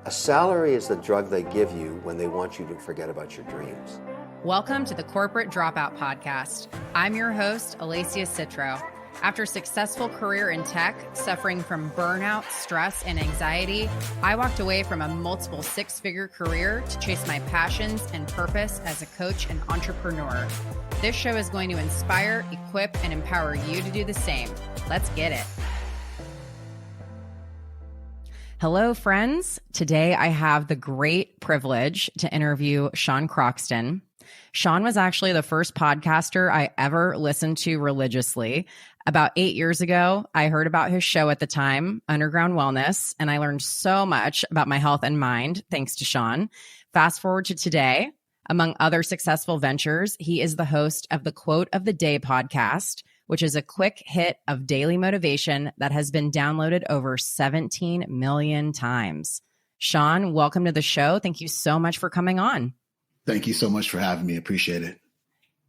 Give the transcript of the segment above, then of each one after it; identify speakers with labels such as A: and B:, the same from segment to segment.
A: A salary is the drug they give you when they want you to forget about your dreams.
B: Welcome to the Corporate Dropout Podcast. I'm your host, Alacia Citro. After a successful career in tech, suffering from burnout, stress, and anxiety, I walked away from a multiple six-figure career to chase my passions and purpose as a coach and entrepreneur. This show is going to inspire, equip, and empower you to do the same. Let's get it. Hello, friends. Today, I have the great privilege to interview Sean Croxton. Sean was actually the first podcaster I ever listened to religiously. About 8 years ago, I heard about his show at the time, Underground Wellness, and I learned so much about my health and mind thanks to Sean. Fast forward to today, among other successful ventures, he is the host of the Quote of the Day podcast, which is a quick hit of daily motivation that has been downloaded over 17 million times. Sean, welcome to the show. Thank you so much for coming on.
C: Thank you so much for having me. Appreciate it.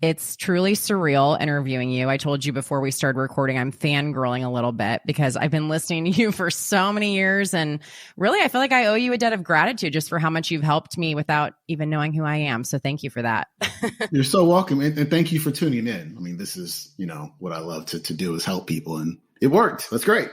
B: It's truly surreal interviewing you. I told you before we started recording, I'm fangirling a little bit because I've been listening to you for so many years. And really, I feel like I owe you a debt of gratitude just for how much you've helped me without even knowing who I am. So thank you for that.
C: You're so welcome. And thank you for tuning in. I mean, this is, what I love to do is help people. And it worked. That's great.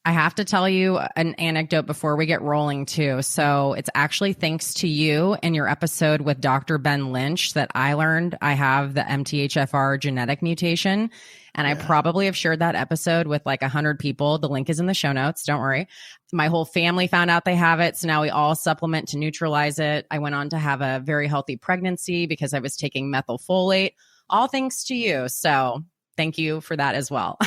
B: I have to tell you an anecdote before we get rolling too. So it's actually thanks to you and your episode with Dr. Ben Lynch that I learned I have the MTHFR genetic mutation. And I probably have shared that episode with like 100 people. The link is in the show notes. Don't worry. My whole family found out they have it. So now we all supplement to neutralize it. I went on to have a very healthy pregnancy because I was taking methylfolate, all thanks to you. So thank you for that as well.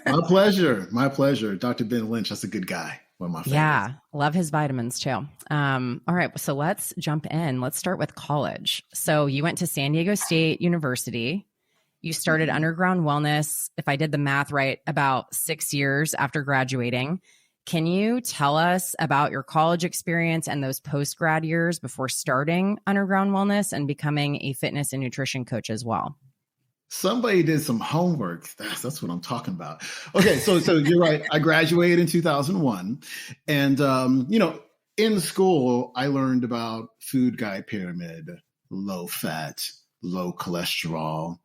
C: My pleasure. My pleasure. Dr. Ben Lynch, that's a good guy. One of my favorites.
B: Yeah, love his vitamins too. All right, so let's jump in. Let's start with college. So you went to San Diego State University. You started Underground Wellness, if I did the math right, about 6 years after graduating. Can you tell us about your college experience and those post-grad years before starting Underground Wellness and becoming a fitness and nutrition coach as well?
C: Somebody did some homework. That's what I'm talking about. Okay, so you're right. I graduated in 2001. And, in school, I learned about food guide pyramid, low fat, low cholesterol,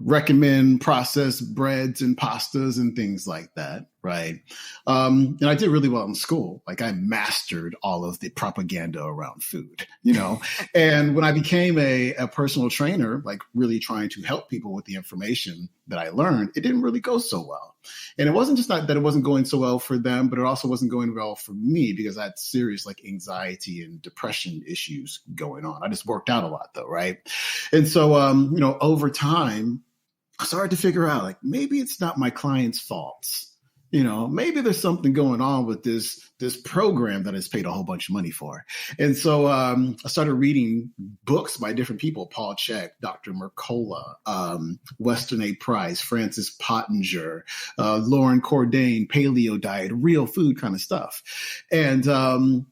C: recommend processed breads and pastas and things like that, right? And I did really well in school. Like I mastered all of the propaganda around food, And when I became a personal trainer, like really trying to help people with the information that I learned, it didn't really go so well. And it wasn't just that it wasn't going so well for them, but it also wasn't going well for me because I had serious like anxiety and depression issues going on. I just worked out a lot though, right? And so, over time, I started to figure out like maybe it's not my client's faults. Maybe there's something going on with this program that is paid a whole bunch of money for. And so I started reading books by different people, Paul Chek, Dr. Mercola, Weston A. Price, Francis Pottinger, Lauren Cordain, paleo diet, real food kind of stuff. And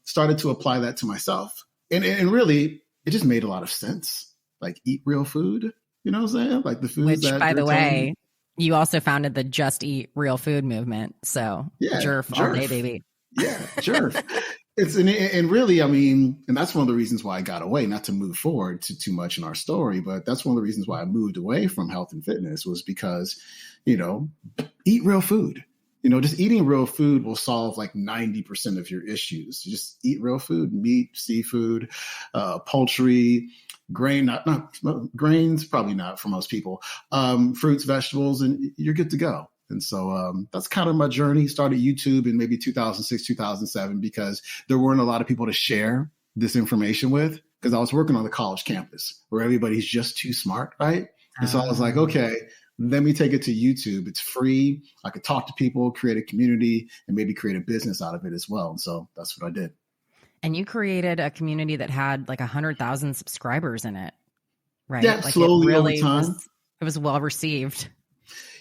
C: started to apply that to myself. And really, it just made a lot of sense. Like eat real food. You know what I'm saying? Like the food.
B: Which, by the way, you also founded the Just Eat Real Food movement. So jerf all day, baby.
C: Yeah, jerf. And really, I mean, and that's one of the reasons why I got away, not to move forward too much in our story, but that's one of the reasons why I moved away from health and fitness was because, eat real food. Just eating real food will solve like 90% of your issues. You just eat real food, meat, seafood, poultry, grains, probably not for most people, fruits, vegetables, and you're good to go. And so that's kind of my journey. Started YouTube in maybe 2006, 2007, because there weren't a lot of people to share this information with because I was working on the college campus where everybody's just too smart, right? And so I was like, okay, let me take it to YouTube. It's free. I could talk to people, create a community, and maybe create a business out of it as well. And so that's what I did.
B: And you created a community that had like 100,000 subscribers in it, right?
C: Yeah,
B: like
C: slowly over time.
B: It was well received.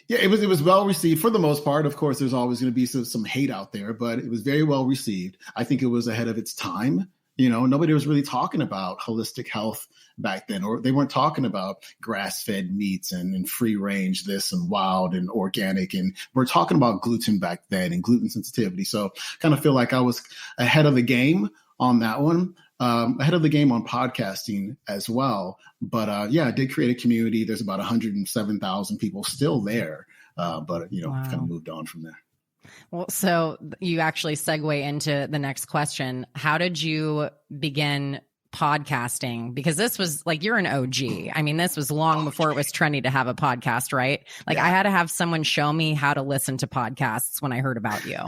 C: Yeah, it was well received for the most part. Of course, there's always going to be some hate out there, but it was very well received. I think it was ahead of its time. Nobody was really talking about holistic health back then, or they weren't talking about grass-fed meats and free range this and wild and organic. And we're talking about gluten back then and gluten sensitivity. So kind of feel like I was ahead of the game on that one. Ahead of the game on podcasting as well. But yeah, I did create a community. There's about 107,000 people still there. But, you know,
B: Wow.
C: kind of moved on from there.
B: Well, so you actually segue into the next question. How did you begin podcasting? Because this was like, you're an OG. I mean, this was long before it was trendy to have a podcast, right? Like, I had to have someone show me how to listen to podcasts when I heard about you.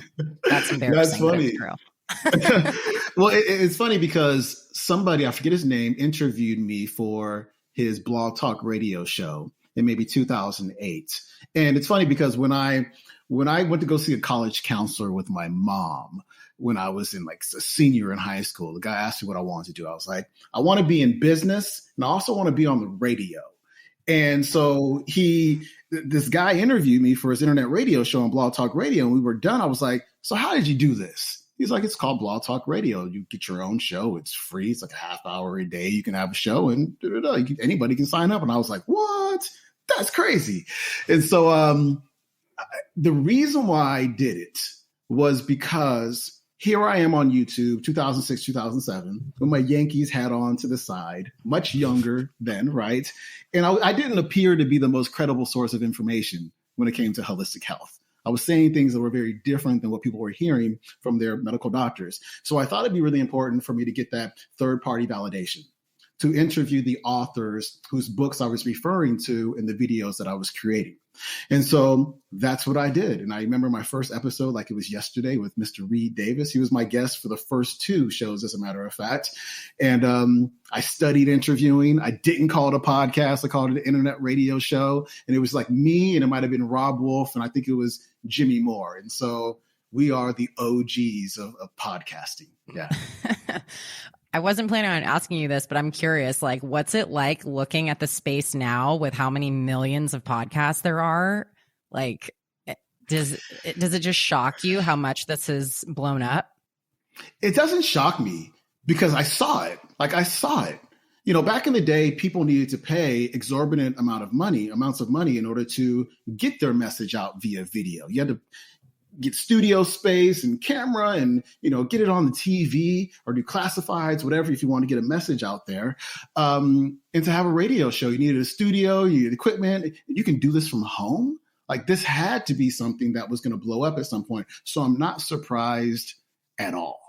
B: That's embarrassing.
C: That's funny.
B: But it's true.
C: Well, it's funny because somebody, I forget his name, interviewed me for his Blog Talk Radio show in maybe 2008. And it's funny because when I went to go see a college counselor with my mom, when I was in like a senior in high school, the guy asked me what I wanted to do. I was like, I want to be in business and I also want to be on the radio. And so this guy interviewed me for his internet radio show on Blog Talk Radio. And we were done. I was like, so how did you do this? He's like, it's called Blog Talk Radio. You get your own show. It's free. It's like a half hour a day. You can have a show and anybody can sign up. And I was like, what? That's crazy. And so the reason why I did it was because here I am on YouTube, 2006, 2007, with my Yankees hat on to the side, much younger then, right? And I didn't appear to be the most credible source of information when it came to holistic health. I was saying things that were very different than what people were hearing from their medical doctors. So I thought it'd be really important for me to get that third-party validation, to interview the authors whose books I was referring to in the videos that I was creating. And so that's what I did. And I remember my first episode like it was yesterday with Mr. Reed Davis. He was my guest for the first 2 shows, as a matter of fact. And I studied interviewing. I didn't call it a podcast. I called it an internet radio show. And it was like me, and it might have been Rob Wolf, and I think it was Jimmy Moore. And so we are the OGs of podcasting. Yeah.
B: I wasn't planning on asking you this, but I'm curious, like, what's it like looking at the space now with how many millions of podcasts there are? Like, does it just shock you how much this has blown up?
C: It doesn't shock me because I saw it. Like, I saw it. You know, back in the day, people needed to pay exorbitant amounts of money in order to get their message out via video. You had to get studio space and camera and, you know, get it on the TV or do classifieds, whatever, if you want to get a message out there. And to have a radio show, you needed a studio, you needed equipment. You can do this from home. Like, this had to be something that was going to blow up at some point. So I'm not surprised at all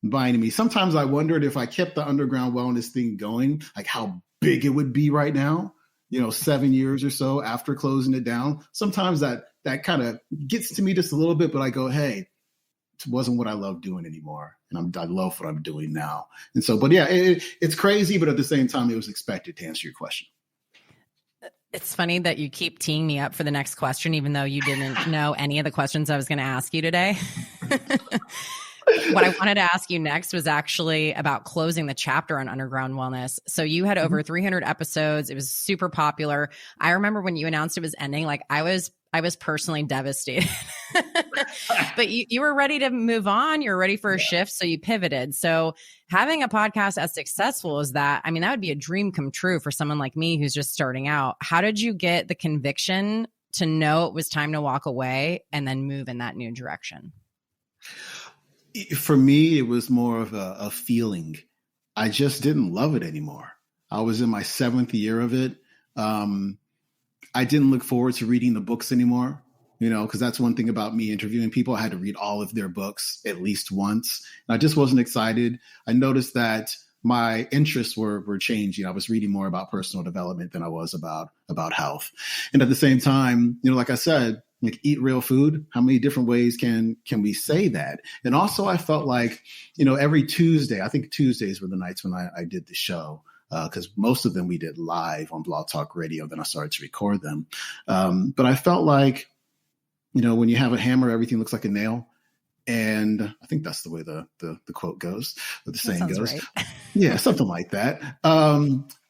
C: by any means. Sometimes I wondered if I kept the underground wellness thing going, like how big it would be right now, you know, 7 years or so after closing it down. Sometimes that kind of gets to me just a little bit, but I go, hey, it wasn't what I love doing anymore. And I love what I'm doing now. And so, but yeah, it's crazy, but at the same time, it was expected, to answer your question.
B: It's funny that you keep teeing me up for the next question, even though you didn't know any of the questions I was going to ask you today. What I wanted to ask you next was actually about closing the chapter on underground wellness. So you had over 300 episodes. It was super popular. I remember when you announced it was ending, like I was personally devastated, but you were ready to move on. You were ready for a shift. So you pivoted. So having a podcast as successful as that, I mean, that would be a dream come true for someone like me who's just starting out. How did you get the conviction to know it was time to walk away and then move in that new direction?
C: For me, it was more of a feeling. I just didn't love it anymore. I was in my 7th year of it. I didn't look forward to reading the books anymore, you know, because that's one thing about me interviewing people. I had to read all of their books at least once. And I just wasn't excited. I noticed that my interests were changing. I was reading more about personal development than I was about health. And at the same time, you know, like I said, like, eat real food. How many different ways can we say that? And also I felt like, you know, every Tuesday, I think Tuesdays were the nights when I did the show, because most of them we did live on Blog Talk Radio. Then I started to record them. But I felt like, you know, when you have a hammer, everything looks like a nail. And I think that's the way the quote goes, or the saying goes. Right. Yeah, something like that.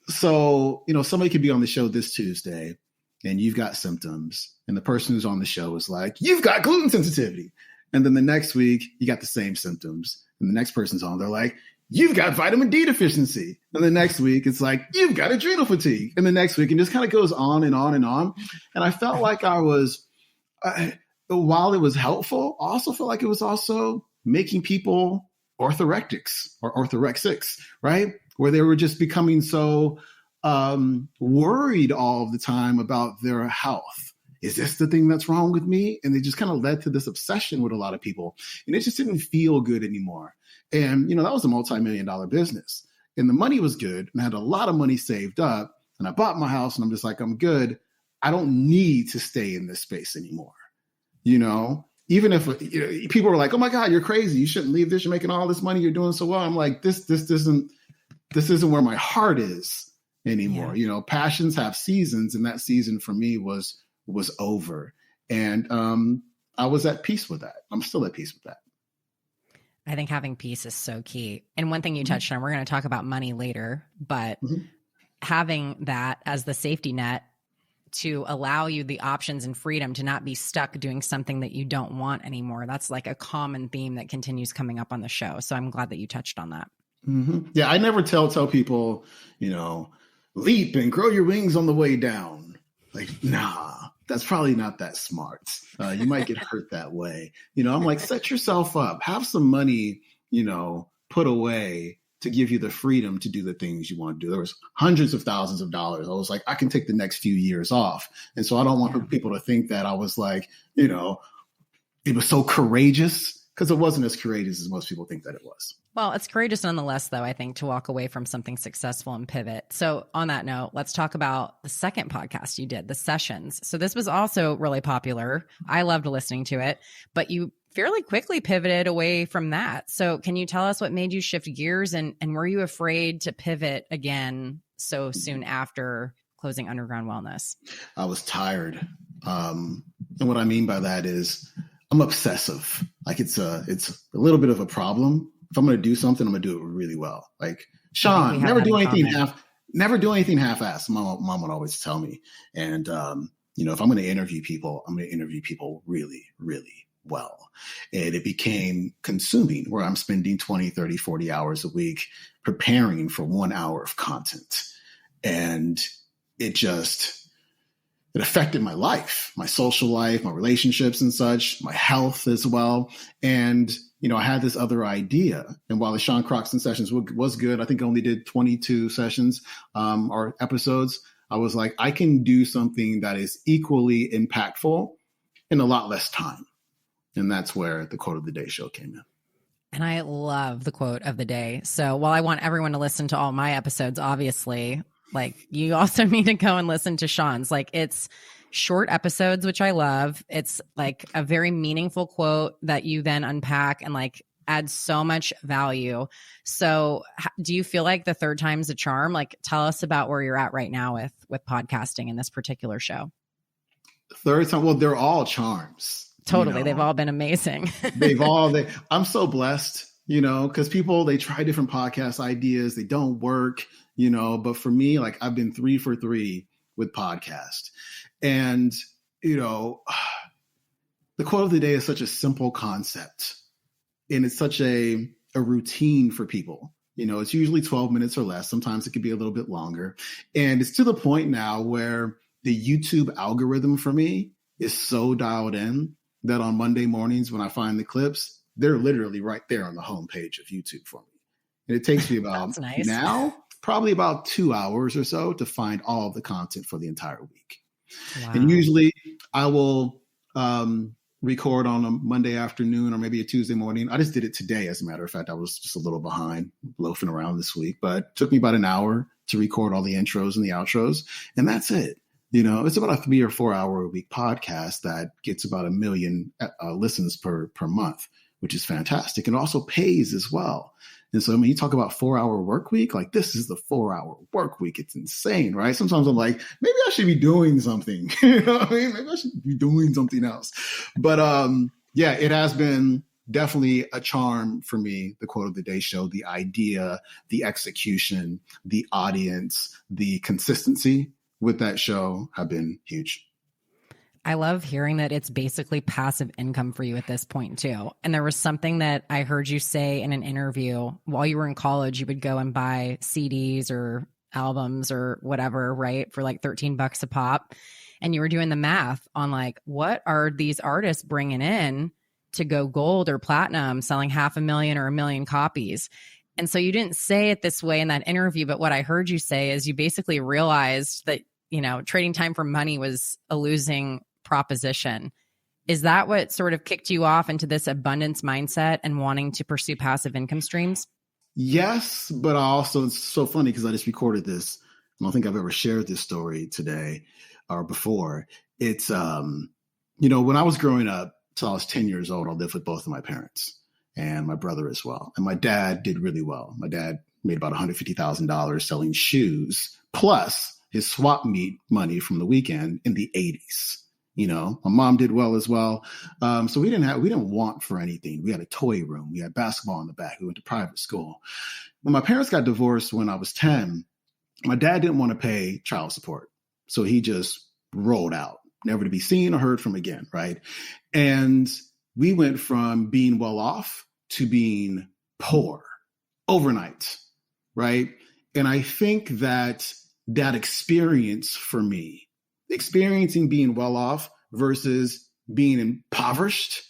C: So, you know, somebody could be on the show this Tuesday and you've got symptoms, and the person who's on the show is like, you've got gluten sensitivity. And then the next week you got the same symptoms, and the next person's on, they're like, you've got vitamin D deficiency. And the next week it's like, you've got adrenal fatigue. And the next week, and just kind of goes on and on and on. And I felt like I was, while it was helpful, I also felt like it was also making people orthorectics or orthorexics, right? Where they were just becoming so worried all the time about their health. Is this the thing that's wrong with me? And they just kind of led to this obsession with a lot of people. And it just didn't feel good anymore. And, that was a multi-million-dollar business. And the money was good. And I had a lot of money saved up. And I bought my house and I'm just like, I'm good. I don't need to stay in this space anymore. Even if people were like, oh my God, you're crazy. You shouldn't leave this. You're making all this money. You're doing so well. I'm like, this isn't where my heart is anymore. Yeah. Passions have seasons. And that season for me was over. And I was at peace with that. I'm still at peace with that.
B: I think having peace is so key. And one thing you touched on, we're going to talk about money later, but having that as the safety net to allow you the options and freedom to not be stuck doing something that you don't want anymore. That's like a common theme that continues coming up on the show. So I'm glad that you touched on that.
C: Mm-hmm. Yeah, I never tell people, leap and grow your wings on the way down. Like, nah, that's probably not that smart. You might get hurt that way. I'm like, set yourself up, have some money, put away to give you the freedom to do the things you want to do. There was hundreds of thousands of dollars. I was like, I can take the next few years off. And so I don't want people to think that I was like, it was so courageous, because it wasn't as courageous as most people think that it was.
B: Well, it's courageous nonetheless, though, I think, to walk away from something successful and pivot. So on that note, let's talk about the second podcast you did, The Sessions. So this was also really popular. I loved listening to it, but you fairly quickly pivoted away from that. So can you tell us what made you shift gears, and were you afraid to pivot again so soon after closing Underground Wellness?
C: I was tired. And what I mean by that is I'm obsessive. Like it's a little bit of a problem. If I'm going to do something, I'm going to do it really well. Like, Sean, never do anything half-assed. Mom would always tell me. And, if I'm going to interview people, I'm going to interview people really, really well. And it became consuming, where I'm spending 20, 30, 40 hours a week preparing for 1 hour of content. And it affected my life, my social life, my relationships and such, my health as well. And, I had this other idea. And while the Sean Croxton sessions was good, I think I only did 22 sessions or episodes. I was like, I can do something that is equally impactful in a lot less time. And that's where the Quote of the Day show came in.
B: And I love the Quote of the Day. So while I want everyone to listen to all my episodes, obviously, like, you also need to go and listen to Sean's. Like, it's short episodes, which I love. It's like a very meaningful quote that you then unpack and like add so much value. So do you feel like the third time's a charm? Like, tell us about where you're at right now with podcasting in this particular show.
C: Third time. Well, they're all charms.
B: Totally. They've all been amazing.
C: I'm so blessed, because people, they try different podcast ideas. They don't work, but for me, like, I've been 3 for 3 with podcast. And, the Quote of the Day is such a simple concept, and it's such a routine for people. It's usually 12 minutes or less. Sometimes it could be a little bit longer. And it's to the point now where the YouTube algorithm for me is so dialed in that on Monday mornings when I find the clips, they're literally right there on the homepage of YouTube for me. And it takes me about probably about 2 hours or so to find all of the content for the entire week. Wow. And usually I will record on a Monday afternoon or maybe a Tuesday morning. I just did it today. As a matter of fact, I was just a little behind, loafing around this week, but it took me about an hour to record all the intros and the outros. And that's it. It's about a 3 or 4 hour a week podcast that gets about 1 million listens per month, which is fantastic. And also pays as well. And so, you talk about 4 hour work week, like, this is the 4 hour work week. It's insane, right? Sometimes I'm like, maybe I should be doing something. Maybe I should be doing something else. But it has been definitely a charm for me, the Quote of the Day show, the idea, the execution, the audience, the consistency with that show have been huge.
B: I love hearing that it's basically passive income for you at this point too. And there was something that I heard you say in an interview while you were in college, you would go and buy CDs or albums or whatever, right? For like $13 a pop. And you were doing the math on like, what are these artists bringing in to go gold or platinum, selling 500,000 or 1,000,000 copies. And so you didn't say it this way in that interview, but what I heard you say is you basically realized that, trading time for money was a losing proposition. Is that what sort of kicked you off into this abundance mindset and wanting to pursue passive income streams?
C: Yes, but it's so funny because I just recorded this. I don't think I've ever shared this story today or before. It's, when I was growing up, till I was 10 years old, I lived with both of my parents and my brother as well. And my dad did really well. My dad made about $150,000 selling shoes, plus his swap meet money from the weekend in the 80s. My mom did well as well. So we didn't want for anything. We had a toy room. We had basketball in the back. We went to private school. When my parents got divorced when I was 10, my dad didn't want to pay child support. So he just rolled out, never to be seen or heard from again. Right. And we went from being well off to being poor overnight. Right. And I think that experience for me, experiencing being well off versus being impoverished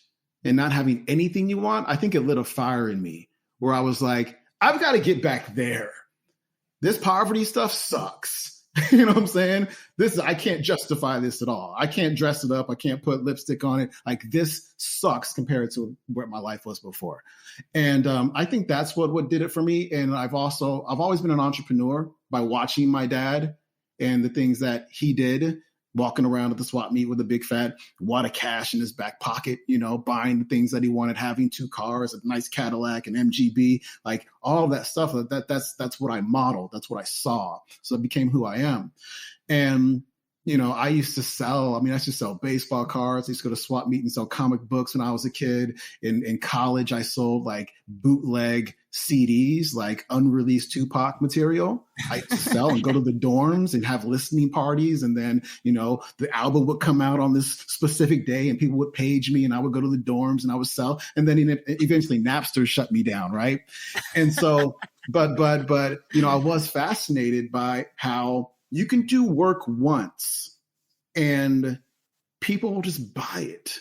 C: and not having anything you want, I think it lit a fire in me where I was like, I've got to get back there. This poverty stuff sucks. You know what I'm saying? I can't justify this at all. I can't dress it up. I can't put lipstick on it. Like, this sucks compared to where my life was before. And I think that's what did it for me. And I've always been an entrepreneur by watching my dad and the things that he did, walking around at the swap meet with a big fat wad of cash in his back pocket, buying the things that he wanted, having 2 cars, a nice Cadillac, an MGB, like all of that stuff. That's what I modeled. That's what I saw. So it became who I am. And, I used to sell baseball cards. I used to go to swap meet and sell comic books when I was a kid. In college, I sold like bootleg CDs, like unreleased Tupac material. I used to sell and go to the dorms and have listening parties. And then, the album would come out on this specific day and people would page me and I would go to the dorms and I would sell. And then eventually Napster shut me down. Right. And so, but, I was fascinated by how you can do work once and people will just buy it.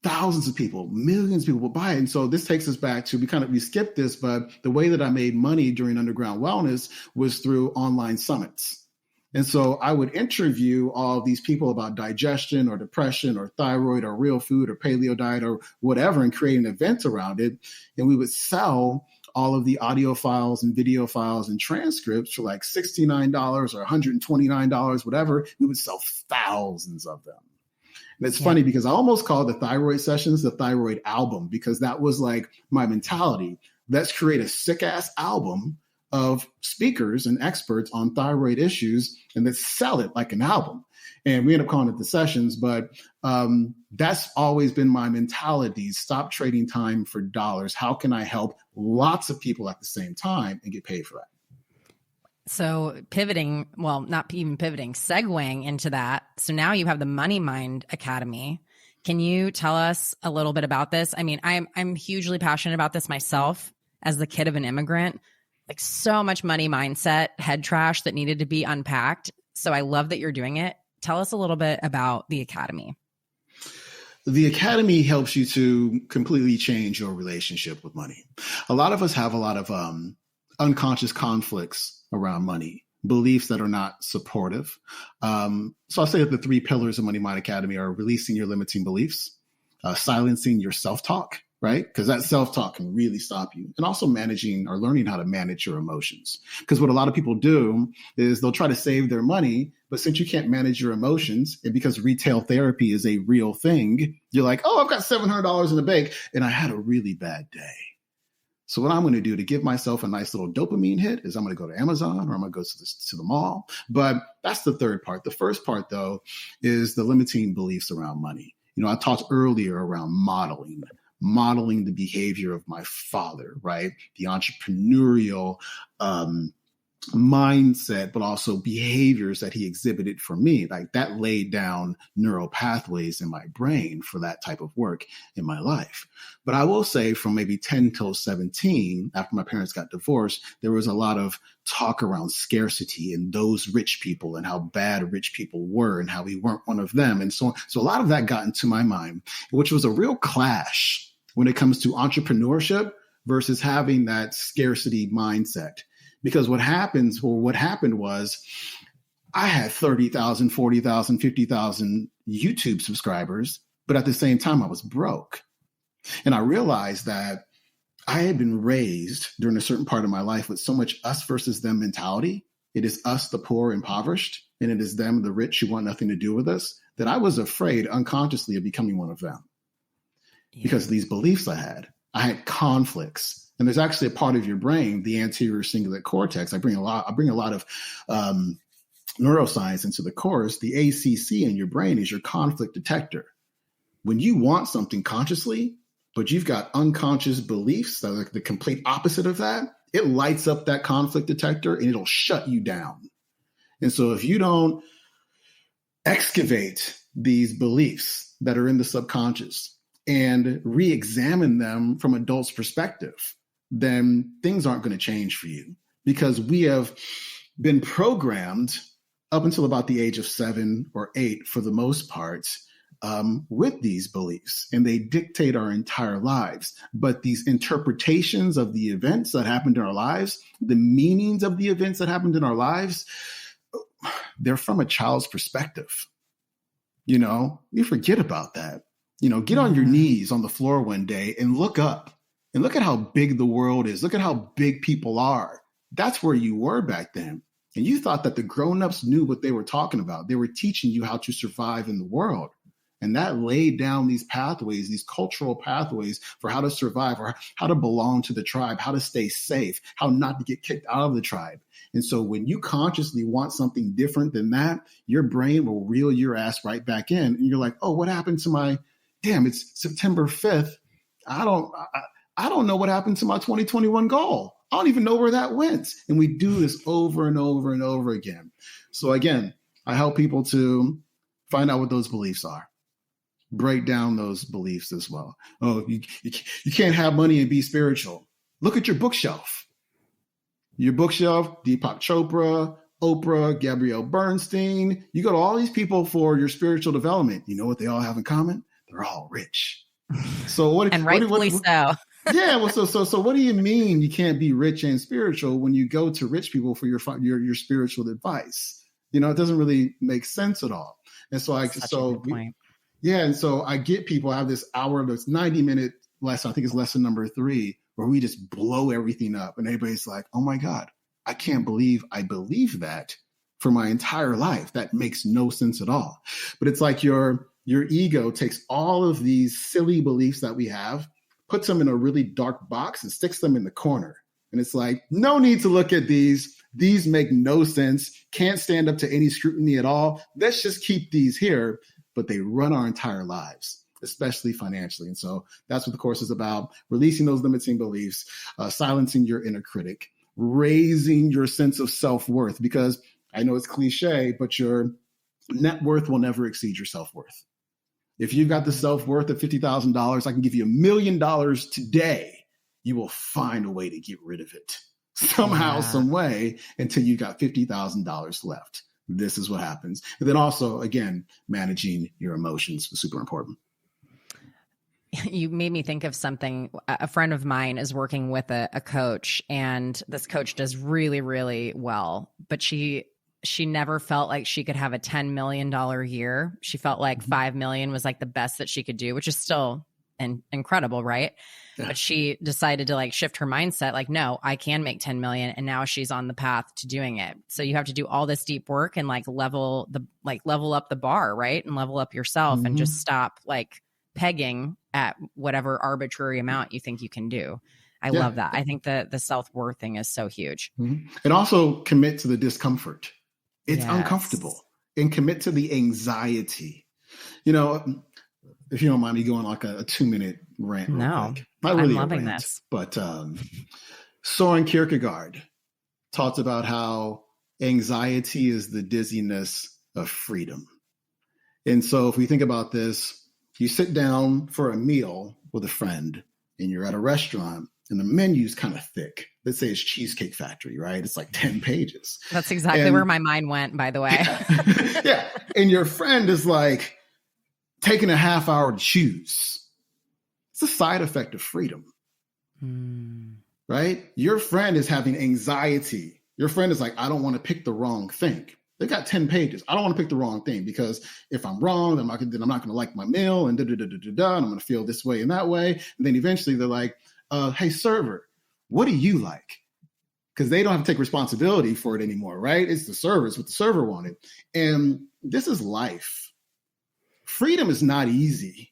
C: Thousands of people, millions of people will buy it. And so this takes us back to, we skipped this, but the way that I made money during Underground Wellness was through online summits. And so I would interview all of these people about digestion or depression or thyroid or real food or paleo diet or whatever and create an event around it. And we would sell all of the audio files and video files and transcripts for like $69 or $129, whatever. We would sell thousands of them. And it's funny because I almost called the thyroid sessions the thyroid album, because that was like my mentality. Let's create a sick ass album of speakers and experts on thyroid issues and let's sell it like an album. And we end up calling it the sessions, but that's always been my mentality. Stop trading time for dollars. How can I help lots of people at the same time and get paid for that?
B: So segueing into that. So now you have the Money Mind Academy. Can you tell us a little bit about this? I mean, I'm hugely passionate about this myself as the kid of an immigrant. Like, so much money mindset, head trash that needed to be unpacked. So I love that you're doing it. Tell us a little bit about the Academy.
C: The Academy helps you to completely change your relationship with money. A lot of us have a lot of unconscious conflicts around money, beliefs that are not supportive. So I'll say that the 3 pillars of Money Mind Academy are releasing your limiting beliefs, silencing your self-talk, right? Because that self-talk can really stop you. And also managing or learning how to manage your emotions. Because what a lot of people do is they'll try to save their money, but since you can't manage your emotions, and because retail therapy is a real thing, you're like, oh, I've got $700 in the bank and I had a really bad day. So what I'm going to do to give myself a nice little dopamine hit is I'm going to go to Amazon or I'm going to go to the mall. But that's the third part. The first part, though, is the limiting beliefs around money. I talked earlier around modeling the behavior of my father, right? The entrepreneurial mindset, but also behaviors that he exhibited for me. Like that laid down neural pathways in my brain for that type of work in my life. But I will say from maybe 10 till 17, after my parents got divorced, there was a lot of talk around scarcity and those rich people and how bad rich people were and how we weren't one of them. And so on. So a lot of that got into my mind, which was a real clash when it comes to entrepreneurship versus having that scarcity mindset. Because what happened was I had 30,000, 40,000, 50,000 YouTube subscribers, but at the same time, I was broke. And I realized that I had been raised during a certain part of my life with so much us versus them mentality. It is us, the poor, impoverished, and it is them, the rich, who want nothing to do with us, that I was afraid unconsciously of becoming one of them. Yeah. Because of these beliefs I had conflicts. And there's actually a part of your brain, the anterior cingulate cortex. I bring a lot of neuroscience into the course. The ACC in your brain is your conflict detector. When you want something consciously, but you've got unconscious beliefs that are the complete opposite of that, it lights up that conflict detector and it'll shut you down. And so if you don't excavate these beliefs that are in the subconscious and re-examine them from adults' perspective, then things aren't going to change for you, because we have been programmed up until about the age of 7 or 8, for the most part, with these beliefs, and they dictate our entire lives. But these interpretations of the events that happened in our lives, the meanings of the events that happened in our lives, they're from a child's perspective. You forget about that. Get on your knees on the floor one day and look up. And look at how big the world is. Look at how big people are. That's where you were back then. And you thought that the grown-ups knew what they were talking about. They were teaching you how to survive in the world. And that laid down these pathways, these cultural pathways for how to survive, or how to belong to the tribe, how to stay safe, how not to get kicked out of the tribe. And so when you consciously want something different than that, your brain will reel your ass right back in. And you're like, oh, what happened to it's September 5th. I don't know what happened to my 2021 goal. I don't even know where that went. And we do this over and over and over again. So again, I help people to find out what those beliefs are. Break down those beliefs as well. Oh, you can't have money and be spiritual. Look at your bookshelf. Your bookshelf, Deepak Chopra, Oprah, Gabrielle Bernstein. You go to all these people for your spiritual development. You know what they all have in common? They're all rich. So what?
B: And rightfully so.
C: Yeah. Well, so what do you mean you can't be rich and spiritual when you go to rich people for your spiritual advice? It doesn't really make sense at all. And so and so I get people. I have this hour, this 90-minute lesson. I think it's lesson number 3, where we just blow everything up, and everybody's like, "Oh my God, I can't believe I believe that for my entire life. That makes no sense at all." But it's like your ego takes all of these silly beliefs that we have, puts them in a really dark box and sticks them in the corner. And it's like, no need to look at these. These make no sense. Can't stand up to any scrutiny at all. Let's just keep these here. But they run our entire lives, especially financially. And so that's what the course is about: releasing those limiting beliefs, silencing your inner critic, raising your sense of self-worth. Because I know it's cliche, but your net worth will never exceed your self-worth. If you've got the self-worth of $50,000, I can give you $1 million today. You will find a way to get rid of it somehow, some way, until you got $50,000 left. This is what happens. And then also, again, managing your emotions is super important.
B: You made me think of something. A friend of mine is working with a coach, and this coach does really, really well, but she never felt like she could have a $10 million year. She felt like 5 million was like the best that she could do, which is still incredible, right? Yeah. But she decided to shift her mindset. Like, no, I can make 10 million. And now she's on the path to doing it. So you have to do all this deep work and level up the bar, right? And level up yourself and just stop pegging at whatever arbitrary amount you think you can do. I love that. I think the self-worth thing is so huge.
C: And also commit to the discomfort. It's uncomfortable, and commit to the anxiety. If you don't mind me going a 2-minute rant.
B: No,
C: Not really
B: I'm loving
C: a rant,
B: this.
C: but Soren Kierkegaard, talked about how anxiety is the dizziness of freedom. And so if we think about this, you sit down for a meal with a friend and you're at a restaurant and the menu's kind of thick. Let's say it's Cheesecake Factory, right? It's like 10 pages.
B: That's exactly where my mind went, by the way.
C: Yeah. Yeah. And your friend is like taking a half hour to choose. It's a side effect of freedom, right? Your friend is having anxiety. Your friend is like, I don't want to pick the wrong thing. They got 10 pages. I don't want to pick the wrong thing because if I'm wrong, then I'm not going to like my meal and and I'm going to feel this way and that way. And then eventually they're like, hey, server, what do you like? Because they don't have to take responsibility for it anymore, right? It's the server. It's what the server wanted. And this is life. Freedom is not easy.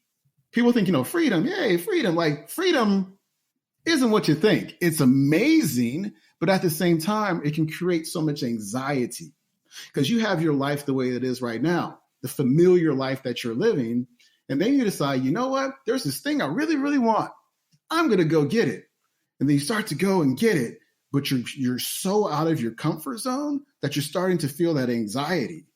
C: People think, freedom, yay, freedom. Like freedom isn't what you think. It's amazing, but at the same time, it can create so much anxiety. Because you have your life the way it is right now, the familiar life that you're living. And then you decide, you know what? There's this thing I really, really want. I'm going to go get it. And then you start to go and get it. But you're so out of your comfort zone that you're starting to feel that anxiety.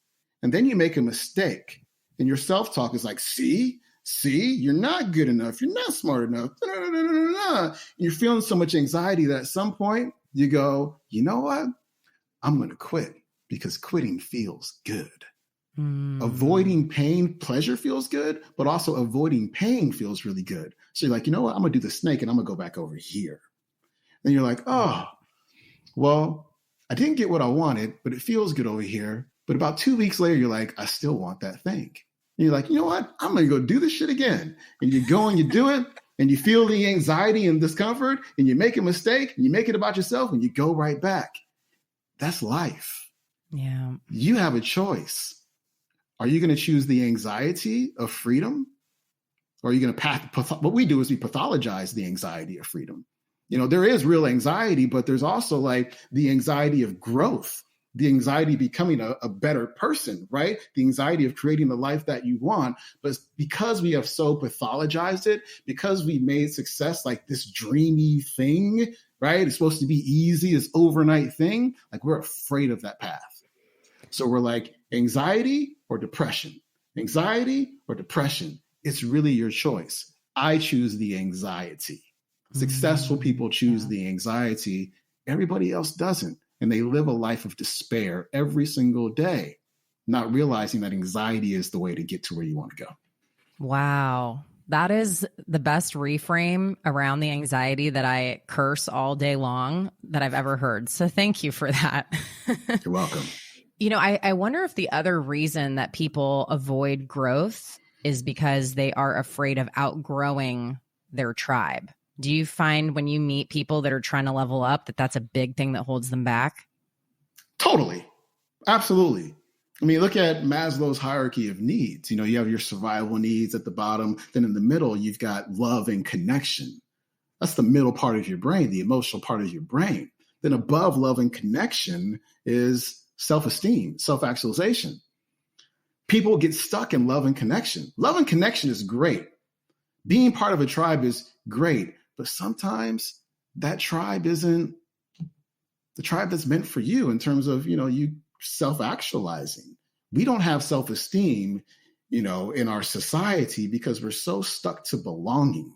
C: And then you make a mistake. And your self-talk is like, see, you're not good enough. You're not smart enough. And you're feeling so much anxiety that at some point you go, you know what? I'm going to quit. Because quitting feels good. Avoiding pain, pleasure feels good, but also avoiding pain feels really good. So you're like, you know what? I'm going to do the snake and I'm going to go back over here. Then you're like, oh, well, I didn't get what I wanted, but it feels good over here. But about 2 weeks later, you're like, I still want that thing. And you're like, you know what? I'm going to go do this shit again. And you go and you do it and you feel the anxiety and discomfort and you make a mistake and you make it about yourself and you go right back. That's life.
B: Yeah.
C: You have a choice. Are you going to choose the anxiety of freedom? Or are you going to what we do is we pathologize the anxiety of freedom. There is real anxiety, but there's also like the anxiety of growth, the anxiety of becoming a better person, right? The anxiety of creating the life that you want. But because we have so pathologized it, because we made success like this dreamy thing, right? It's supposed to be easy, this overnight thing. Like we're afraid of that path. So we're like anxiety or depression, anxiety or depression. It's really your choice. I choose the anxiety. Successful people choose the anxiety. Everybody else doesn't. And they live a life of despair every single day, not realizing that anxiety is the way to get to where you want to go.
B: Wow. That is the best reframe around the anxiety that I curse all day long that I've ever heard. So thank you for that.
C: You're welcome.
B: I wonder if the other reason that people avoid growth is because they are afraid of outgrowing their tribe. Do you find when you meet people that are trying to level up that that's a big thing that holds them back?
C: Totally. Absolutely. I mean, look at Maslow's hierarchy of needs. You have your survival needs at the bottom. Then in the middle, you've got love and connection. That's the middle part of your brain, the emotional part of your brain. Then above love and connection is self-esteem, self-actualization. People get stuck in love and connection. Love and connection is great. Being part of a tribe is great. But sometimes that tribe isn't the tribe that's meant for you in terms of, you self-actualizing. We don't have self-esteem, in our society because we're so stuck to belonging.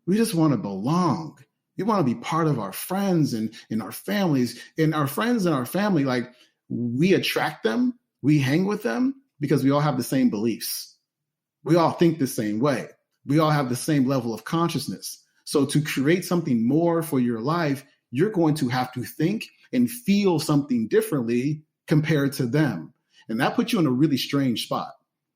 C: We just want to belong. We want to be part of our friends and in our families. And our friends and our family, like we attract them, we hang with them because we all have the same beliefs. We all think the same way. We all have the same level of consciousness. So to create something more for your life, you're going to have to think and feel something differently compared to them. And that puts you in a really strange spot.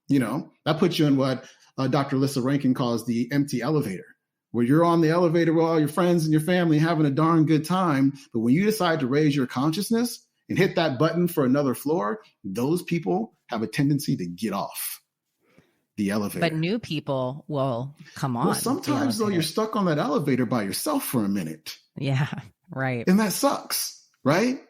C: That puts you in what Dr. Lissa Rankin calls the empty elevator, where you're on the elevator with all your friends and your family having a darn good time. But when you decide to raise your consciousness and hit that button for another floor, those people have a tendency to get off the elevator.
B: But new people will come on.
C: Well, sometimes though, you're stuck on that elevator by yourself for a minute.
B: Yeah, right.
C: And that sucks, right?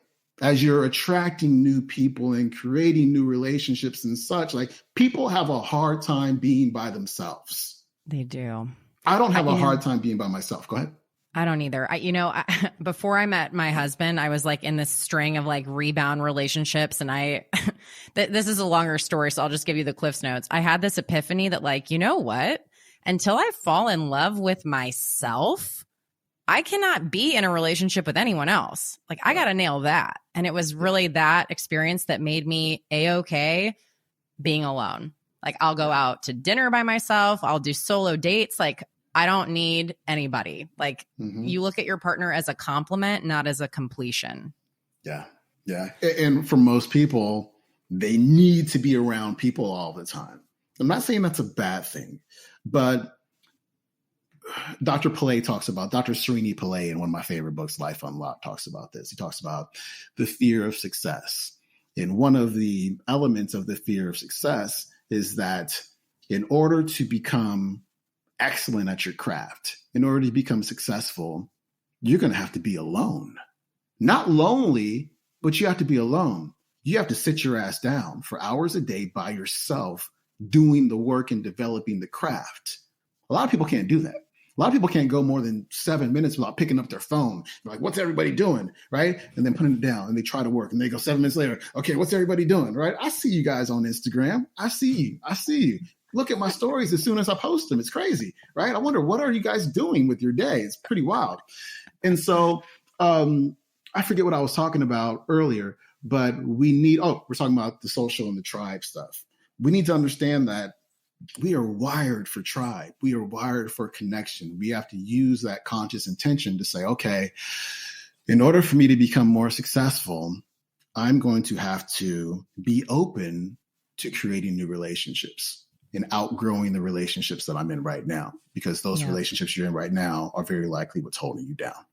C: As you're attracting new people and creating new relationships and such, like people have a hard time being by themselves.
B: They do.
C: I don't have a hard time being by myself. Go ahead.
B: I don't either. Before I met my husband, I was like in this string of like rebound relationships. And this is a longer story, so I'll just give you the Cliff's Notes. I had this epiphany that like, you know what? Until I fall in love with myself, I cannot be in a relationship with anyone else. Like I got to nail that. And it was really that experience that made me A-okay being alone. Like I'll go out to dinner by myself. I'll do solo dates. Like I don't need anybody. Like you look at your partner as a compliment, not as a completion.
C: Yeah. Yeah. And for most people, they need to be around people all the time. I'm not saying that's a bad thing, but Dr. Srini Pillay in one of my favorite books, Life Unlocked, talks about this. He talks about the fear of success. And one of the elements of the fear of success is that in order to become excellent at your craft, in order to become successful, you're going to have to be alone. Not lonely, but you have to be alone. You have to sit your ass down for hours a day by yourself, doing the work and developing the craft. A lot of people can't do that. A lot of people can't go more than 7 minutes without picking up their phone. They're like, what's everybody doing? Right? And then putting it down and they try to work and they go 7 minutes later. Okay, what's everybody doing? Right? I see you guys on Instagram. I see you. Look at my stories as soon as I post them. It's crazy, right? I wonder, what are you guys doing with your day? It's pretty wild. And so I forget what I was talking about earlier, but we're talking about the social and the tribe stuff. We need to understand that we are wired for tribe. We are wired for connection. We have to use that conscious intention to say, okay, in order for me to become more successful, I'm going to have to be open to creating new relationships and outgrowing the relationships that I'm in right now, because those relationships you're in right now are very likely what's holding you down.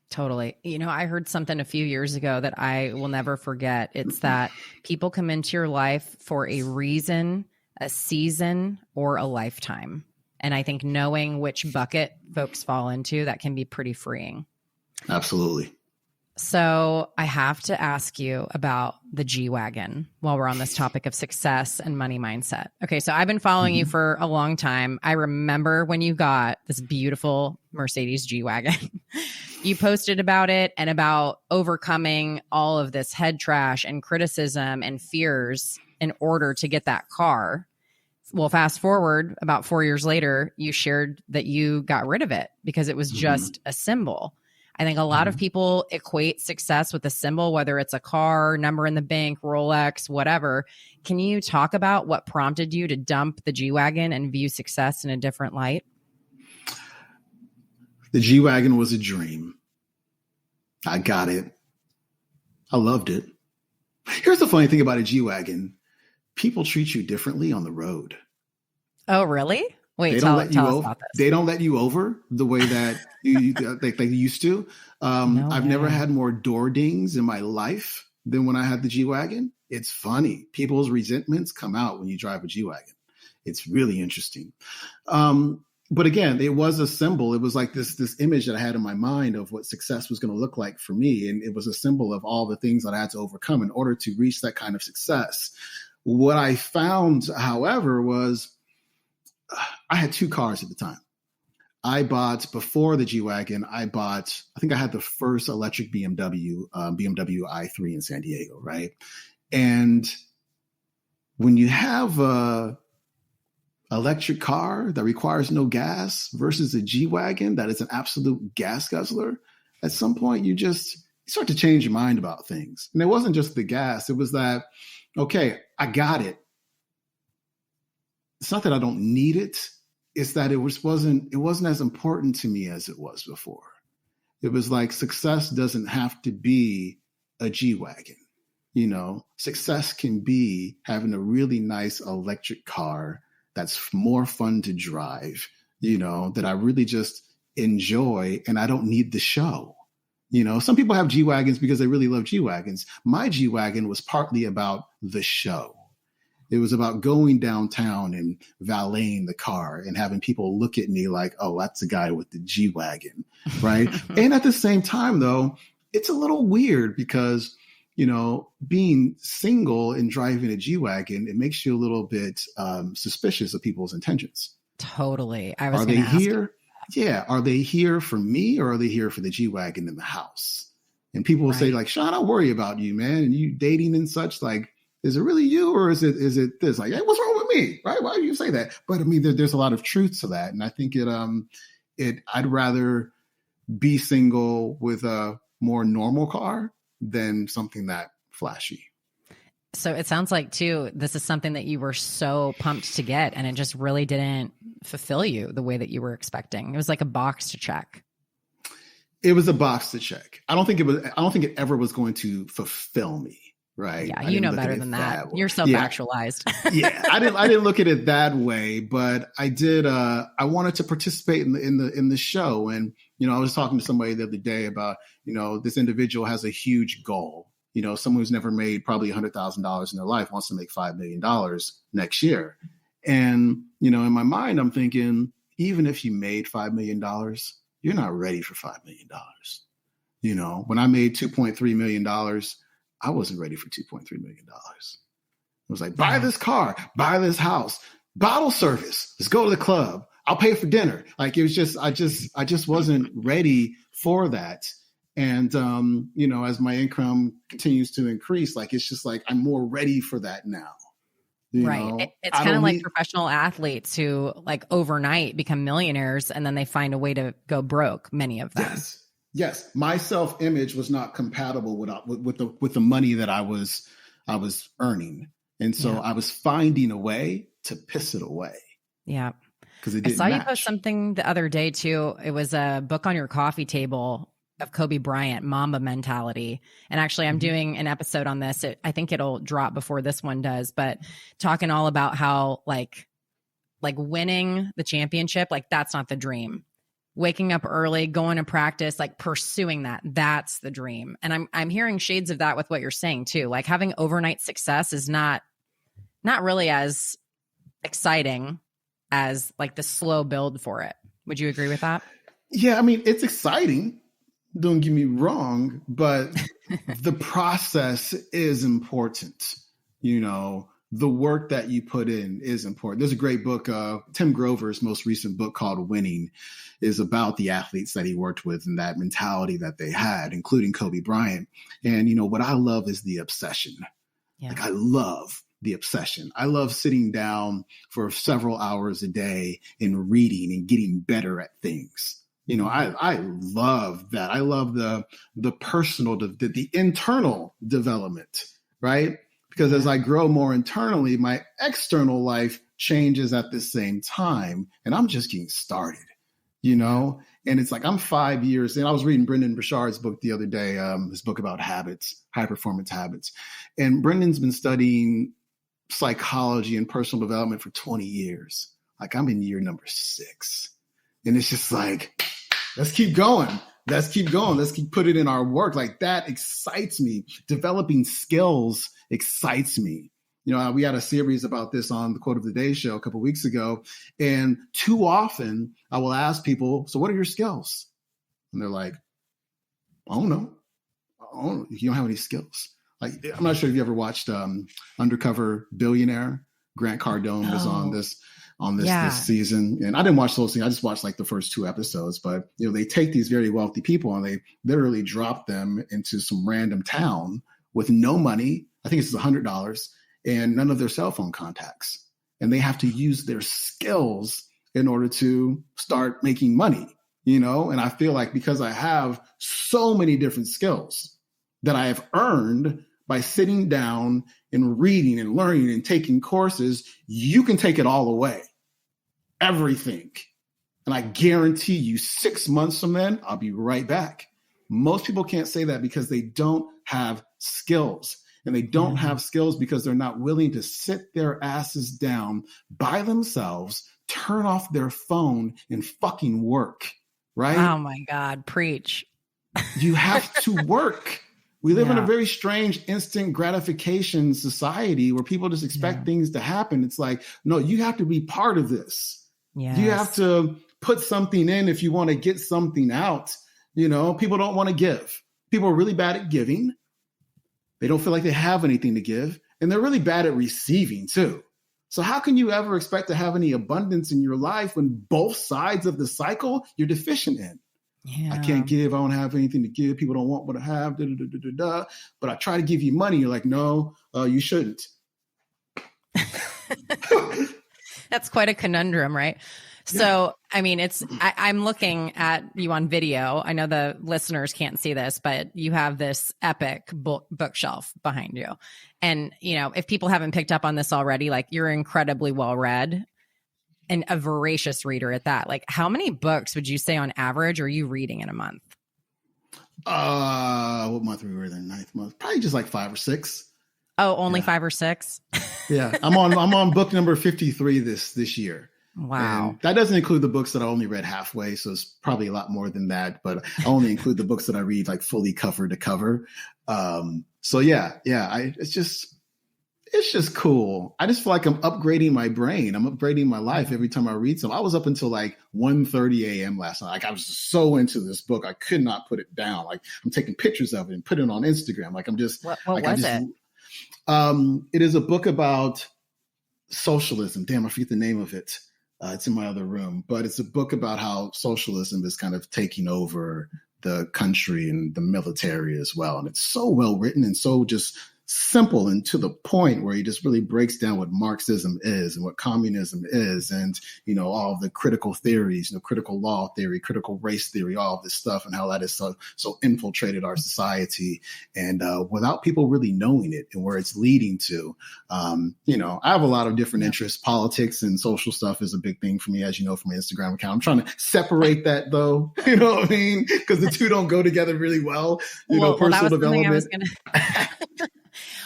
B: Totally. I heard something a few years ago that I will never forget. It's that people come into your life for a reason, a season, or a lifetime. And I think knowing which bucket folks fall into, that can be pretty freeing.
C: Absolutely.
B: So I have to ask you about the G Wagon while we're on this topic of success and money mindset. Okay, so I've been following you for a long time. I remember when you got this beautiful Mercedes G Wagon. You posted about it and about overcoming all of this head trash and criticism and fears in order to get that car. Well, fast forward about 4 years later, you shared that you got rid of it because it was just a symbol. I think a lot of people equate success with a symbol, whether it's a car, number in the bank, Rolex, whatever. Can you talk about what prompted you to dump the G Wagon and view success in a different light?
C: The G Wagon was a dream. I got it. I loved it. Here's the funny thing about a G Wagon. People treat you differently on the road.
B: Oh, really? Wait, tell us about this.
C: They don't let you over the way that they used to. I've never had more door dings in my life than when I had the G Wagon. It's funny. People's resentments come out when you drive a G Wagon. It's really interesting. But again, it was a symbol. It was like this image that I had in my mind of what success was going to look like for me. And it was a symbol of all the things that I had to overcome in order to reach that kind of success. What I found, however, was I had 2 cars at the time. Before the G Wagon, I think I had the first electric BMW i3 in San Diego, right? And when you have a electric car that requires no gas versus a G Wagon that is an absolute gas guzzler, at some point you start to change your mind about things. And it wasn't just the gas. It was that, okay, I got it. It's not that I don't need it. It's that it wasn't as important to me as it was before. It was like success doesn't have to be a G Wagon. Success can be having a really nice electric car that's more fun to drive, that I really just enjoy, and I don't need the show. Some people have G Wagons because they really love G Wagons. My G Wagon was partly about the show. It was about going downtown and valeting the car and having people look at me like, oh, that's the guy with the G Wagon, right? And at the same time, though, it's a little weird because, being single and driving a G Wagon, it makes you a little bit suspicious of people's intentions.
B: Totally.
C: Are they here? yeah, are they here for me or are they here for the G Wagon in the house? And people will say like, Sean, I worry about you, man. And you dating and such, like, is it really you or is it this? Like, hey, what's wrong with me? Right? Why do you say that? But I mean, there's a lot of truth to that. And I think I'd rather be single with a more normal car than something that flashy.
B: So it sounds like too, this is something that you were so pumped to get and it just really didn't fulfill you the way that you were expecting. It was like a box to check.
C: It was a box to check. I don't think it ever was going to fulfill me. Right.
B: Yeah. You know better than that. You're self-actualized.
C: Yeah. I didn't look at it that way, but I did. I wanted to participate in the show. And, I was talking to somebody the other day about, this individual has a huge goal. Someone who's never made probably $100,000 in their life wants to make $5 million next year. And, in my mind, I'm thinking, even if you made $5 million, you're not ready for $5 million. When I made $2.3 million, I wasn't ready for $2.3 million. It was like, buy this car, buy this house, bottle service. Let's go to the club. I'll pay for dinner. Like it was just, I just wasn't ready for that. And, as my income continues to increase, like, it's just like, I'm more ready for that now.
B: Right. It's kind of like professional athletes who like overnight become millionaires and then they find a way to go broke. Many of them.
C: Yes. My self-image was not compatible with the money that I was earning. And so I was finding a way to piss it away.
B: Yeah.
C: Because it didn't
B: I saw
C: match.
B: You post something the other day too. It was a book on your coffee table of Kobe Bryant, Mamba Mentality. And actually I'm doing an episode on this. I think it'll drop before this one does, but talking all about how like winning the championship, like that's not the dream. Waking up early, going to practice, like pursuing that's the dream. And I'm hearing shades of that with what you're saying too. Like having overnight success is not really as exciting as like the slow build for it. Would you agree with that?
C: Yeah, I mean, it's exciting. Don't get me wrong, but the process is important. The work that you put in is important. There's a great book, Tim Grover's most recent book called Winning is about the athletes that he worked with and that mentality that they had, including Kobe Bryant. And, what I love is the obsession. Yeah. Like I love the obsession. I love sitting down for several hours a day and reading and getting better at things. I love that. I love the personal, the internal development, right? Because as I grow more internally, my external life changes at the same time. And I'm just getting started, and it's like, I'm 5 years in. I was reading Brendan Burchard's book the other day, his book about habits, high performance habits. And Brendan's been studying psychology and personal development for 20 years. Like I'm in year number 6. And it's just like, let's keep going. Let's keep going. Let's keep putting in our work. Like that excites me. Developing skills excites me. We had a series about this on the Quote of the Day show a couple of weeks ago. And too often I will ask people, so what are your skills? And they're like, I don't know. You don't have any skills. Like, I'm not sure if you ever watched Undercover Billionaire. Grant Cardone was on this season. And I didn't watch the whole thing. I just watched like the first 2 episodes. But, they take these very wealthy people and they literally drop them into some random town with no money. I think it's $100 and none of their cell phone contacts. And they have to use their skills in order to start making money, And I feel like because I have so many different skills that I have earned by sitting down and reading and learning and taking courses, you can take it all away. Everything. And I guarantee you 6 months from then, I'll be right back. Most people can't say that because they don't have skills. And they don't have skills because they're not willing to sit their asses down by themselves, turn off their phone and fucking work. Right?
B: Oh my God. Preach.
C: You have to work. We live in a very strange instant gratification society where people just expect things to happen. It's like, no, you have to be part of this. Yes. You have to put something in if you want to get something out. People don't want to give. People are really bad at giving. They don't feel like they have anything to give. And they're really bad at receiving too. So how can you ever expect to have any abundance in your life when both sides of the cycle you're deficient in?
B: Yeah.
C: I can't give. I don't have anything to give. People don't want what I have. Da, da, da, da, da. But I try to give you money. You're like, no, you shouldn't.
B: That's quite a conundrum, right? So, I mean, I'm looking at you on video. I know the listeners can't see this, but you have this epic bookshelf behind you. And, if people haven't picked up on this already, like, you're incredibly well read and a voracious reader at that. Like, how many books would you say on average are you reading in a month?
C: What month are we in? Ninth month? Probably just like 5 or 6.
B: Oh, only 5 or 6?
C: Yeah. I'm on book number 53 this year.
B: Wow.
C: And that doesn't include the books that I only read halfway. So it's probably a lot more than that, but I only include the books that I read like fully cover to cover. So it's just cool. I just feel like I'm upgrading my brain. I'm upgrading my life every time I read some. I was up until like 1:30 a.m. last night. Like, I was so into this book. I could not put it down. Like, I'm taking pictures of it and putting it on Instagram. Like, I'm just,
B: what was it?
C: It is a book about socialism. Damn, I forget the name of it. It's in my other room, but it's a book about how socialism is kind of taking over the country and the military as well. And it's so well written and so just simple and to the point, where he just really breaks down what Marxism is and what communism is, and all of the critical theories, critical law theory, critical race theory, all of this stuff, and how that is so infiltrated our society, and without people really knowing it and where it's leading to. I have a lot of different interests. Politics and social stuff is a big thing for me, as you know, from my Instagram account. I'm trying to separate that, though. You know what I mean? Because the two don't go together really well. Personal development.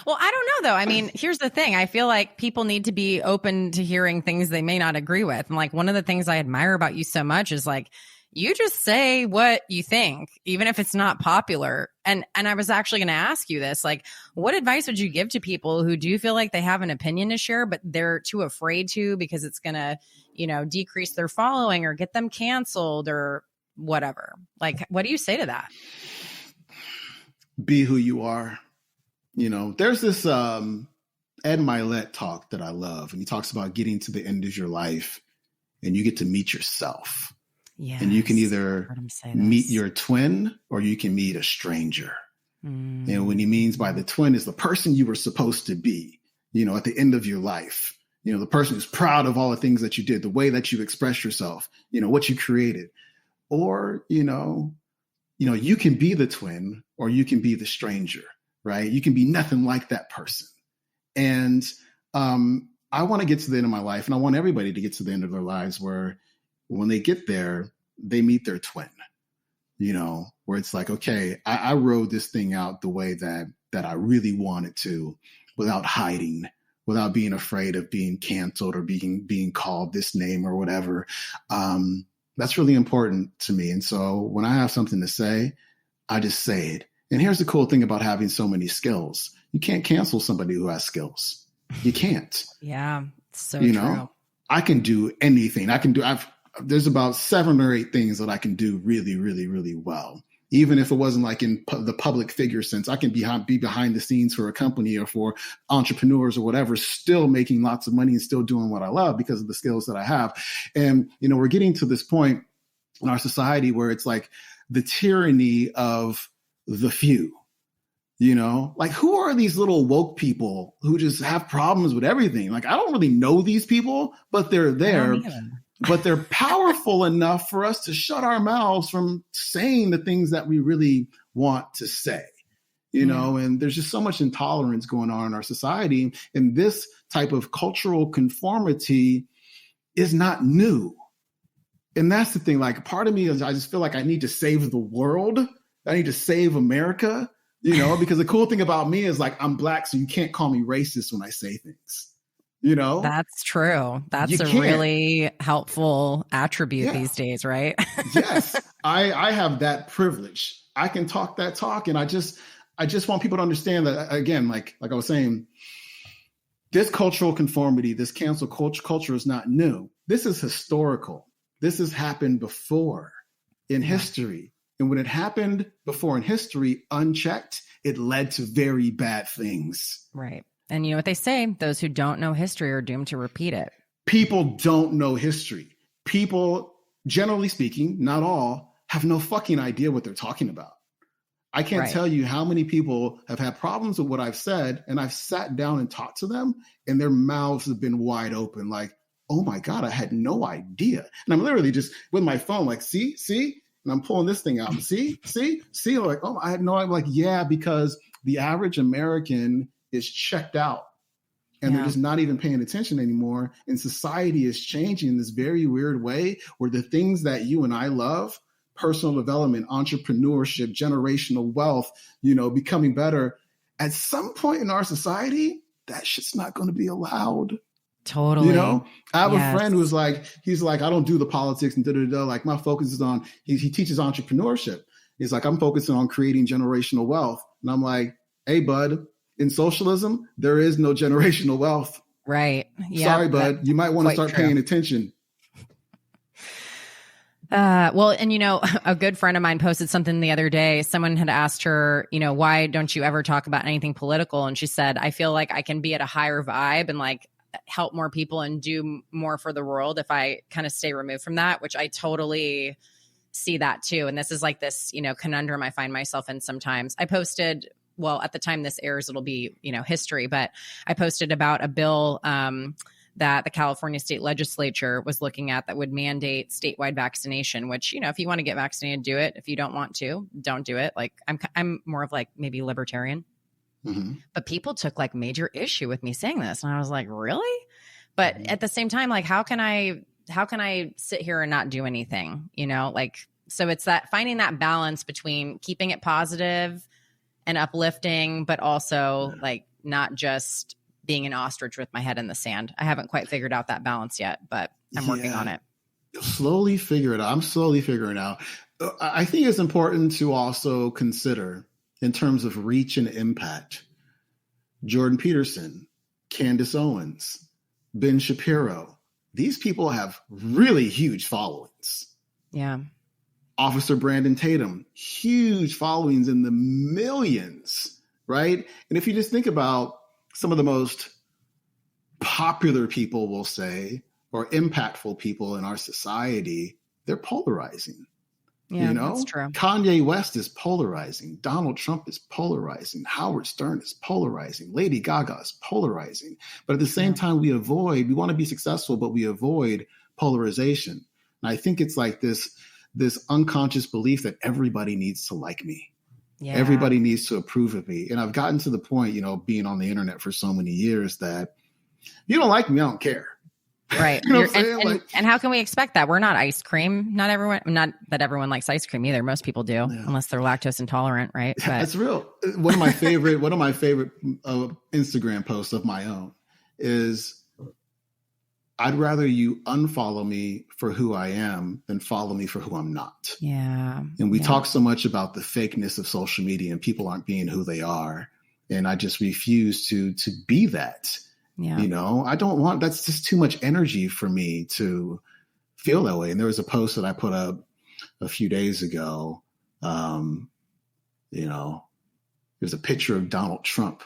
B: Well, I don't know, though. I mean, here's the thing. I feel like people need to be open to hearing things they may not agree with. And like, one of the things I admire about you so much is like, you just say what you think, even if it's not popular. And I was actually going to ask you this, like, what advice would you give to people who do feel like they have an opinion to share, but they're too afraid to because it's going to, decrease their following or get them canceled or whatever? Like, what do you say to that?
C: Be who you are. There's this Ed Milet talk that I love, and he talks about getting to the end of your life and you get to meet yourself. Yes, and you can either meet your twin or you can meet a stranger. And what he means by the twin is the person you were supposed to be, at the end of your life. The person who's proud of all the things that you did, the way that you expressed yourself, what you created. Or, you can be the twin or you can be the stranger. Right? You can be nothing like that person. And I want to get to the end of my life, and I want everybody to get to the end of their lives where when they get there, they meet their twin, where it's like, okay, I rode this thing out the way that I really wanted to, without hiding, without being afraid of being canceled or being called this name or whatever. That's really important to me. And so when I have something to say, I just say it. And here's the cool thing about having so many skills. You can't cancel somebody who has skills. You can't.
B: Yeah, so true.
C: I can do anything. There's about 7 or 8 things that I can do really, really, really well. Even if it wasn't like in the public figure sense, I can be behind the scenes for a company or for entrepreneurs or whatever, still making lots of money and still doing what I love because of the skills that I have. And, we're getting to this point in our society where it's like the tyranny of the few, like, who are these little woke people who just have problems with everything? Like, I don't really know these people, but they're there, but they're powerful enough for us to shut our mouths from saying the things that we really want to say, and there's just so much intolerance going on in our society. And this type of cultural conformity is not new. And that's the thing. Like, part of me is, I just feel like I need to save the world. I need to save America, because the cool thing about me is, like, I'm Black, so you can't call me racist when I say things, That's
B: true. That's a really helpful attribute these days, right?
C: Yes. I have that privilege. I can talk that talk. And I just want people to understand that, again, like I was saying, this cultural conformity, this cancel culture is not new. This is historical. This has happened before in history. And when it happened before in history, unchecked, it led to very bad things.
B: Right. And you know what they say, those who don't know history are doomed to repeat it.
C: People don't know history. People, generally speaking, not all, have no fucking idea what they're talking about. I can't tell you how many people have had problems with what I've said, and I've sat down and talked to them, and their mouths have been wide open, like, oh my God, I had no idea. And I'm literally just with my phone, like, see, and I'm pulling this thing out. See, like, oh, I had no idea. Like, yeah, because the average American is checked out. And they're just not even paying attention anymore. And society is changing in this very weird way where the things that you and I love, personal development, entrepreneurship, generational wealth, becoming better, at some point in our society, that shit's not going to be allowed.
B: Totally.
C: I have a friend who's like, I don't do the politics and da-da-da. Like my focus is on, he teaches entrepreneurship. He's like, I'm focusing on creating generational wealth. And I'm like, hey, bud, in socialism, there is no generational wealth.
B: Right. Yep.
C: Sorry, bud. You might want to start paying attention.
B: Well, and a good friend of mine posted something the other day. Someone had asked her, why don't you ever talk about anything political? And she said, I feel like I can be at a higher vibe and like help more people and do more for the world if I kind of stay removed from that, which I totally see that too. And this is like this, conundrum I find myself in sometimes. I posted, well, at the time this airs, it'll be, history, but I posted about a bill that the California state legislature was looking at that would mandate statewide vaccination, which, if you want to get vaccinated, do it. If you don't want to, don't do it. Like I'm more of like maybe libertarian. Mm-hmm. But people took like major issue with me saying this. And I was like, really? But at the same time, like, how can I sit here and not do anything? So it's that finding that balance between keeping it positive and uplifting, but also like not just being an ostrich with my head in the sand. I haven't quite figured out that balance yet, but I'm working on it.
C: Slowly figure it out. I'm slowly figuring it out. I think it's important to also consider in terms of reach and impact, Jordan Peterson, Candace Owens, Ben Shapiro. These people have really huge followings.
B: Yeah.
C: Officer Brandon Tatum, huge followings in the millions, right? And if you just think about some of the most popular people, we'll say, or impactful people in our society, they're polarizing.
B: Yeah, that's true.
C: Kanye West is polarizing. Donald Trump is polarizing. Howard Stern is polarizing. Lady Gaga is polarizing. But at the same time, we want to be successful, but we avoid polarization. And I think it's like this unconscious belief that everybody needs to like me. Yeah. Everybody needs to approve of me. And I've gotten to the point, being on the internet for so many years that you don't like me, I don't care.
B: Right. And how can we expect that? We're not ice cream. Not that everyone likes ice cream either. Most people do, unless they're lactose intolerant, right? But
C: that's real. One of my favorite Instagram posts of my own is, I'd rather you unfollow me for who I am than follow me for who I'm not. Yeah. And we talk so much about the fakeness of social media and people aren't being who they are. And I just refuse to be that. Yeah. I don't want, that's just too much energy for me to feel that way. And there was a post that I put up a few days ago. There's a picture of Donald Trump.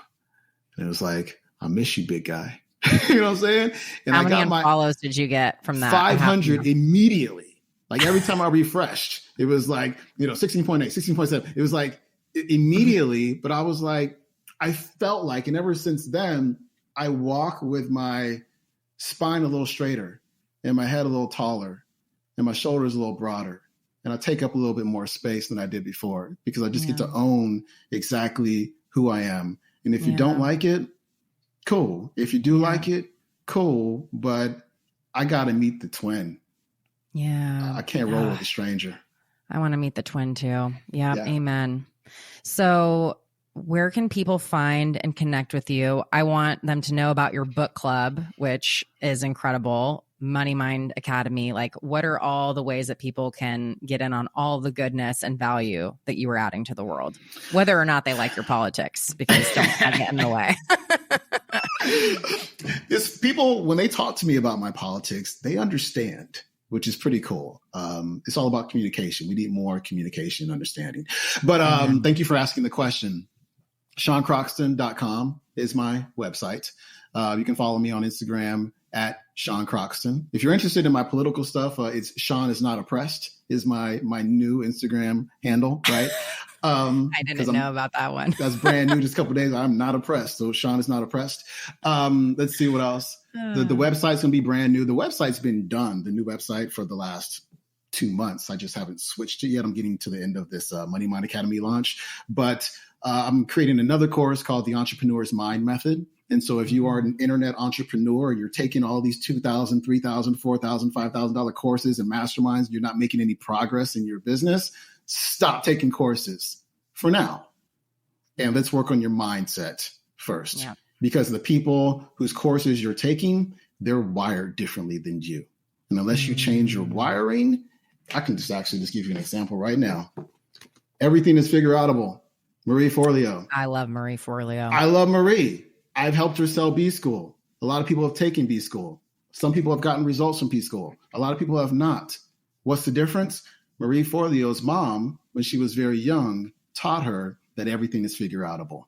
C: And it was like, I miss you, big guy. You know what I'm saying? And
B: how many follows did you get from that?
C: 500 immediately. Like every time I refreshed, it was like, 16.8, 16.7. It was like immediately, but I was like, I felt like, and ever since then, I walk with my spine a little straighter and my head a little taller and my shoulders a little broader. And I take up a little bit more space than I did before because I just get to own exactly who I am. And if you don't like it, cool. If you do like it, cool. But I got to meet the twin.
B: Yeah.
C: I can't roll with a stranger.
B: I want to meet the twin too. Yeah. Amen. So where can people find and connect with you? I want them to know about your book club, which is incredible. Money Mind Academy. Like, what are all the ways that people can get in on all the goodness and value that you are adding to the world, whether or not they like your politics, because don't get in the way.
C: It's people, when they talk to me about my politics, they understand, which is pretty cool. It's all about communication. We need more communication and understanding. But thank you for asking the question. SeanCroxton.com is my website. You can follow me on Instagram at Sean Croxton. If you're interested in my political stuff, it's Sean is not oppressed is my new Instagram handle, right?
B: I didn't know about that one.
C: That's brand new, just a couple of days. I'm not oppressed. So Sean is not oppressed. Let's see what else. The website's going to be brand new. The website's been done, the new website, for the last 2 months. I just haven't switched it yet. I'm getting to the end of this Money Mind Academy launch. But I'm creating another course called the Entrepreneur's Mind Method. And so if you are an internet entrepreneur, you're taking all these $2,000, $3,000, $4,000, $5,000 courses and masterminds, you're not making any progress in your business, stop taking courses for now. And let's work on your mindset first. Yeah. Because the people whose courses you're taking, they're wired differently than you. And unless you change your wiring, I can just give you an example right now. Everything is figure outable. Marie Forleo.
B: I love Marie Forleo.
C: I love Marie. I've helped her sell B School. A lot of people have taken B School. Some people have gotten results from B School. A lot of people have not. What's the difference? Marie Forleo's mom, when she was very young, taught her that everything is figure outable.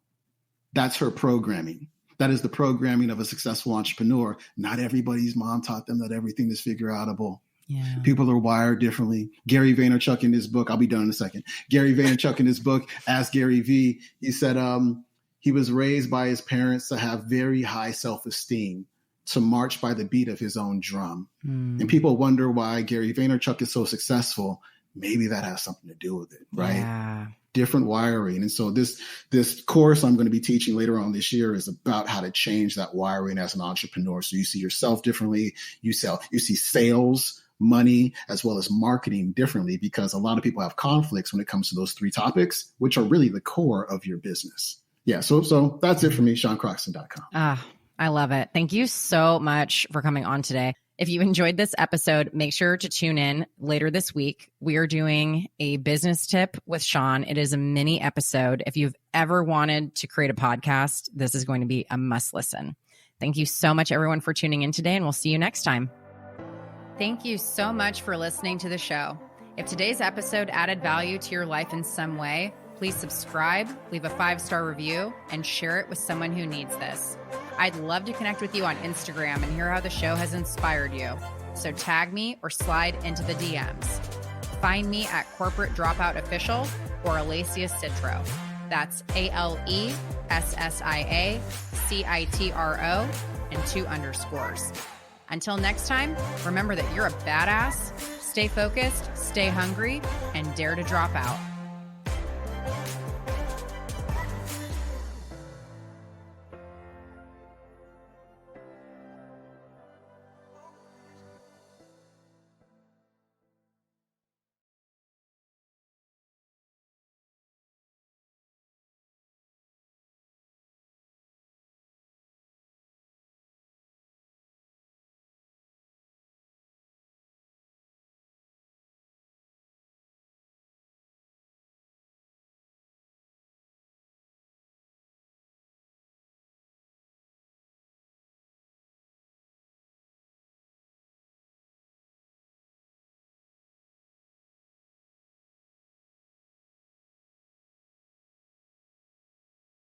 C: That's her programming. That is the programming of a successful entrepreneur. Not everybody's mom taught them that everything is figure outable. Yeah. People are wired differently. Gary Vaynerchuk in his book, I'll be done in a second. Gary Vaynerchuk in his book, Ask Gary V, he said he was raised by his parents to have very high self-esteem, to march by the beat of his own drum. And people wonder why Gary Vaynerchuk is so successful. Maybe that has something to do with it, right? Yeah. Different wiring. And so this course I'm going to be teaching later on this year is about how to change that wiring as an entrepreneur. So you see yourself differently. You see sales, money, as well as marketing differently, because a lot of people have conflicts when it comes to those three topics, which are really the core of your business. Yeah. So that's it for me, SeanCroxton.com.
B: I love it. Thank you so much for coming on today. If you enjoyed this episode, make sure to tune in later this week. We are doing a business tip with Sean. It is a mini episode. If you've ever wanted to create a podcast, this is going to be a must listen. Thank you so much, everyone, for tuning in today, and we'll see you next time. Thank you so much for listening to the show. If today's episode added value to your life in some way, please subscribe, leave a 5-star review, and share it with someone who needs this. I'd love to connect with you on Instagram and hear how the show has inspired you. So tag me or slide into the DMs. Find me at Corporate Dropout Official or Alacia Citro. That's ALESSIACITRO and 2 underscores. Until next time, remember that you're a badass, stay focused, stay hungry, and dare to drop out.